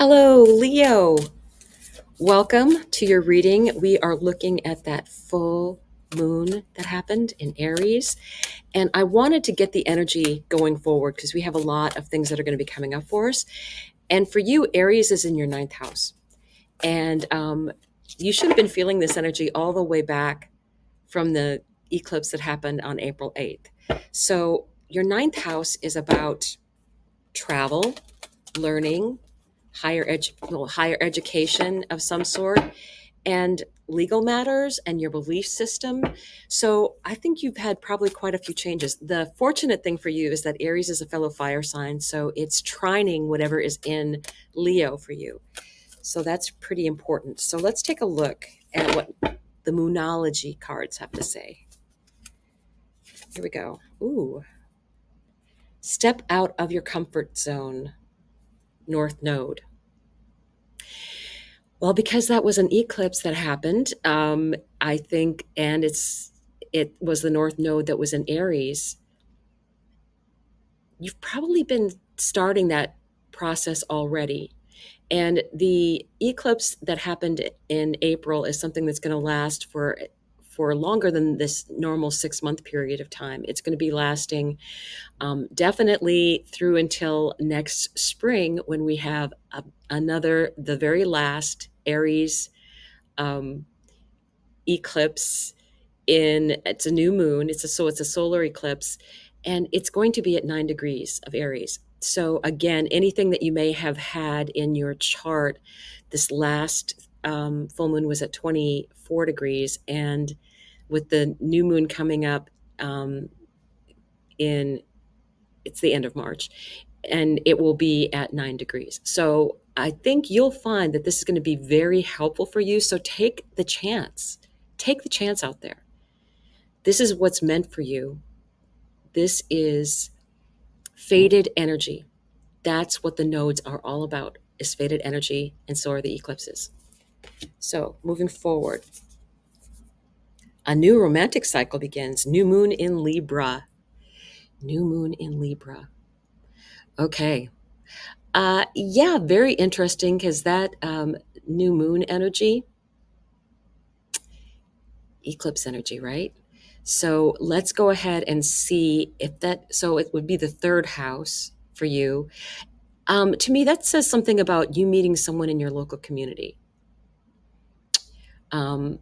Hello, Leo. Welcome to your reading. We are looking at that full moon that happened in Aries. And I wanted to get the energy going forward because we have a lot of things that are going to be coming up for us. And for you, Aries is in your ninth house. And you should have been feeling this energy all the way back from the eclipse that happened on April 8th. So your ninth house is about travel, learning, higher education of some sort, and legal matters and your belief system. So I think you've had probably quite a few changes. The fortunate thing for you is that Aries is a fellow fire sign, so it's trining whatever is in Leo for you. So that's pretty important. So let's take a look at what the Moonology cards have to say. Here we go. Ooh. Step out of your comfort zone, North Node. Well, because that was an eclipse that happened, I think, and it was the North Node that was in Aries. You've probably been starting that process already. And the eclipse that happened in April is something that's going to last for longer than this normal 6-month period of time. It's going to be lasting definitely through until next spring when we have the very last Aries eclipse. It's a new moon. It's a solar eclipse, and it's going to be at 9 degrees of Aries. So again, anything that you may have had in your chart, this last full moon was at 24 degrees, and with the new moon coming up in it's the end of March, and it will be at 9 degrees. So I think you'll find that this is going to be very helpful for you. So take the chance. Take the chance out there. This is what's meant for you. This is fated energy. That's what the nodes are all about, is fated energy, and so are the eclipses. So moving forward, a new romantic cycle begins. New moon in Libra. New moon in Libra. Okay. Yeah, very interesting because that new moon energy, eclipse energy, right? So let's go ahead and see if that, so it would be the third house for you. To me, that says something about you meeting someone in your local community um,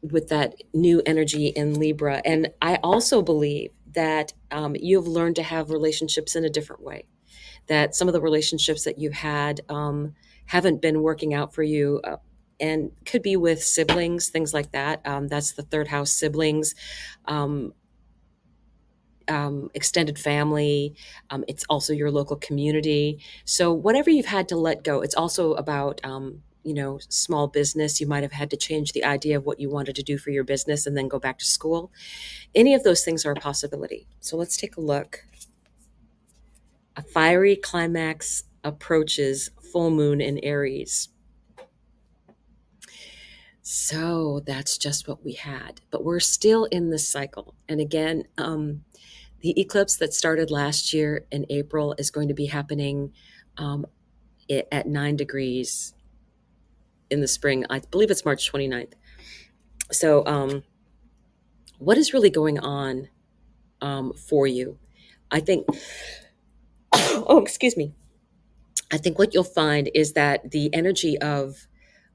with that new energy in Libra. And I also believe that you've learned to have relationships in a different way, that some of the relationships that you've had haven't been working out for you. And could be with siblings, things like that. That's the third house, siblings, um, extended family. It's also your local community. So whatever you've had to let go, it's also about, small business. You might have had to change the idea of what you wanted to do for your business and then go back to school. Any of those things are a possibility. So let's take a look. A fiery climax approaches full moon in Aries. So that's just what we had. But we're still in this cycle. And again, the eclipse that started last year in April is going to be happening at 9 degrees in the spring. I believe it's March 29th. So what is really going on for you? I think, oh, excuse me. I think what you'll find is that the energy of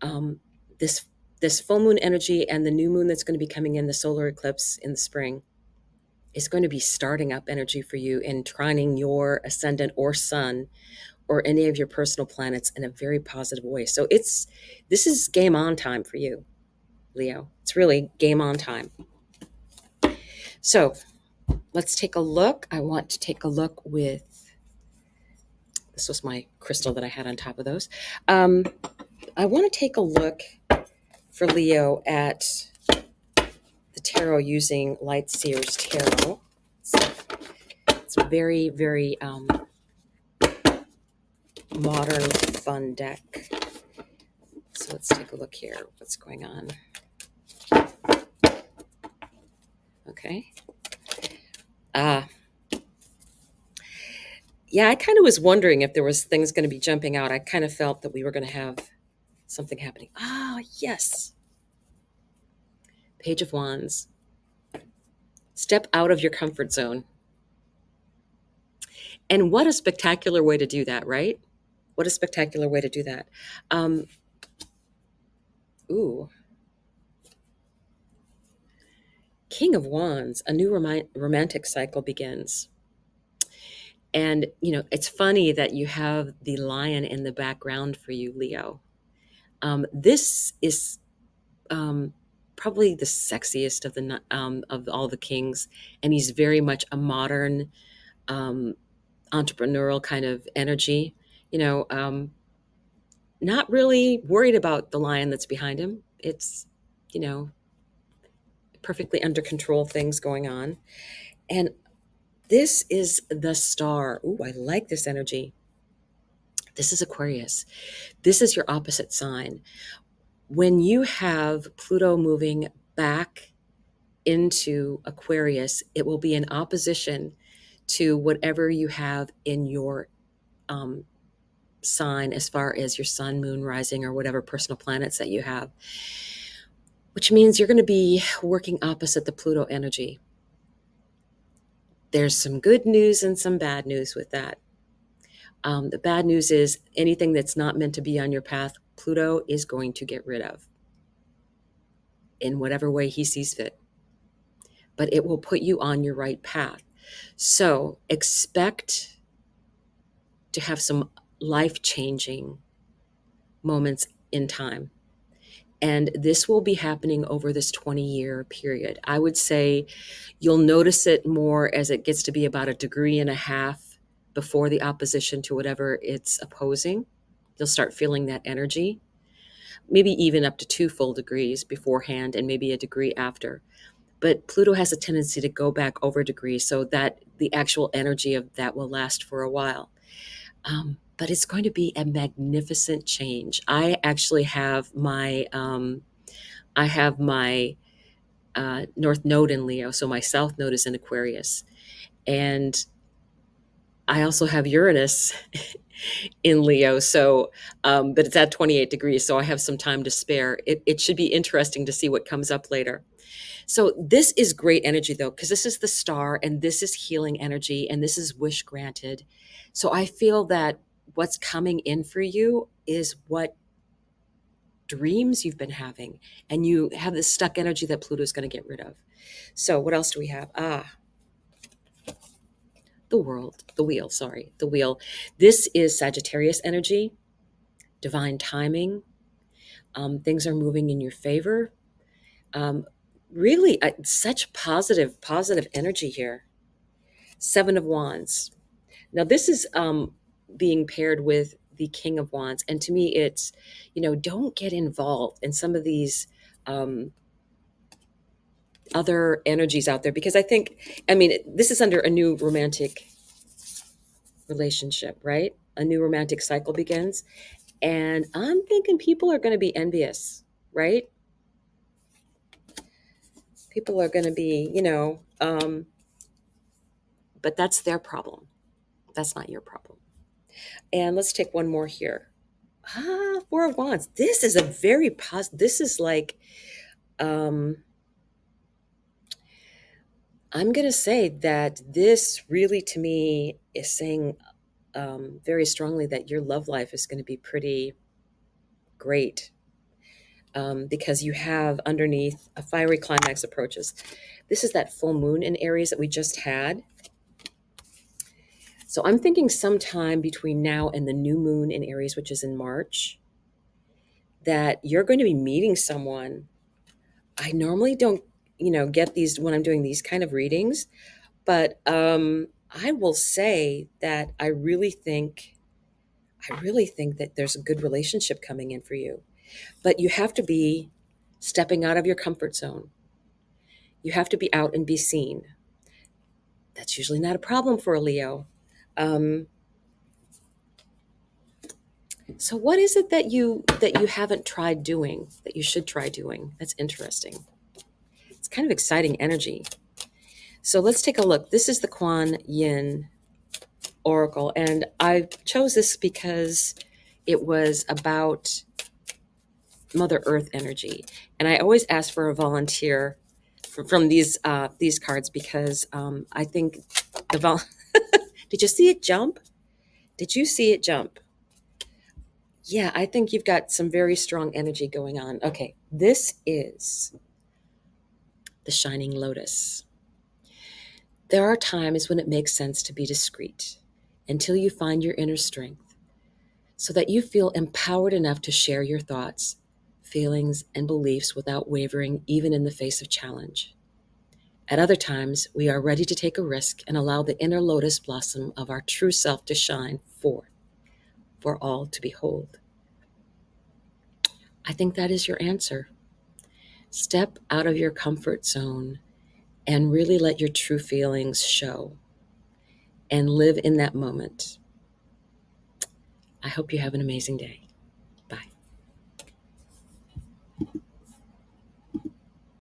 um, this this full moon energy and the new moon that's going to be coming in, the solar eclipse in the spring, is going to be starting up energy for you and trining your ascendant or sun or any of your personal planets in a very positive way. So this is game on time for you, Leo. It's really game on time. So let's take a look. I want to take a look with, this was my crystal that I had on top of those. I want to take a look for Leo at the tarot using Lightseer's tarot. It's a very, very modern, fun deck. So let's take a look here. What's going on? Okay. Yeah, Yeah, I kind of was wondering if there was things going to be jumping out. I kind of felt that we were going to have something happening. Ah, yes. Page of Wands. Step out of your comfort zone. And what a spectacular way to do that, right? What a spectacular way to do that. Um, ooh, King of Wands, a new romantic cycle begins. And, it's funny that you have the lion in the background for you, Leo. This is um, probably the sexiest of all the kings, and he's very much a modern um, entrepreneurial kind of energy. You know, not really worried about the lion that's behind him. It's you know perfectly under control things going on, and this is the star. Ooh, I like this energy. This is Aquarius. This is your opposite sign. When you have Pluto moving back into Aquarius, it will be in opposition to whatever you have in your um, sign as far as your sun, moon, rising, or whatever personal planets that you have, which means you're going to be working opposite the Pluto energy. There's some good news and some bad news with that. The bad news is anything that's not meant to be on your path, Pluto is going to get rid of in whatever way he sees fit, but it will put you on your right path. So expect to have some life changing moments in time. And this will be happening over this 20-year period. I would say you'll notice it more as it gets to be about a degree and a half before the opposition to whatever it's opposing. You'll start feeling that energy, maybe even up to 2 full degrees beforehand and maybe a degree after. But Pluto has a tendency to go back over degrees so that the actual energy of that will last for a while. But it's going to be a magnificent change. I actually have my North Node in Leo, so my South Node is in Aquarius, and I also have Uranus in Leo. So, but it's at 28 degrees, so I have some time to spare. It should be interesting to see what comes up later. So this is great energy though, because this is the star, and this is healing energy, and this is wish granted. So I feel that what's coming in for you is what dreams you've been having, and you have this stuck energy that Pluto is going to get rid of. So what else do we have? The wheel. This is Sagittarius energy, divine timing. Things are moving in your favor. Um, really, such positive energy here. Seven of Wands. Now, this is being paired with the King of Wands. And to me, it's, don't get involved in some of these other energies out there, because this is under a new romantic relationship, right? A new romantic cycle begins. And I'm thinking people are going to be envious, right? People are going to be, but that's their problem. That's not your problem. And let's take one more here. Four of Wands. This is a very positive. This is like, I'm going to say that this really, to me, is saying very strongly that your love life is going to be pretty great, because you have underneath a fiery climax approaches. This is that full moon in Aries that we just had. So I'm thinking sometime between now and the new moon in Aries, which is in March, that you're going to be meeting someone. I normally don't, get these when I'm doing these kind of readings, but I will say that I really think that there's a good relationship coming in for you. But you have to be stepping out of your comfort zone. You have to be out and be seen. That's usually not a problem for a Leo. Um, so what is it that you haven't tried doing that you should try doing? That's interesting. It's kind of exciting energy. So let's take a look. This is the Kuan Yin oracle, and I chose this because it was about Mother Earth energy. And I always ask for a volunteer from these cards because I think the did you see it jump? Did you see it jump? Yeah, I think you've got some very strong energy going on. Okay, this is the Shining Lotus. There are times when it makes sense to be discreet until you find your inner strength so that you feel empowered enough to share your thoughts, feelings, and beliefs without wavering, even in the face of challenge. At other times, we are ready to take a risk and allow the inner lotus blossom of our true self to shine forth for all to behold. I think that is your answer. Step out of your comfort zone and really let your true feelings show and live in that moment. I hope you have an amazing day.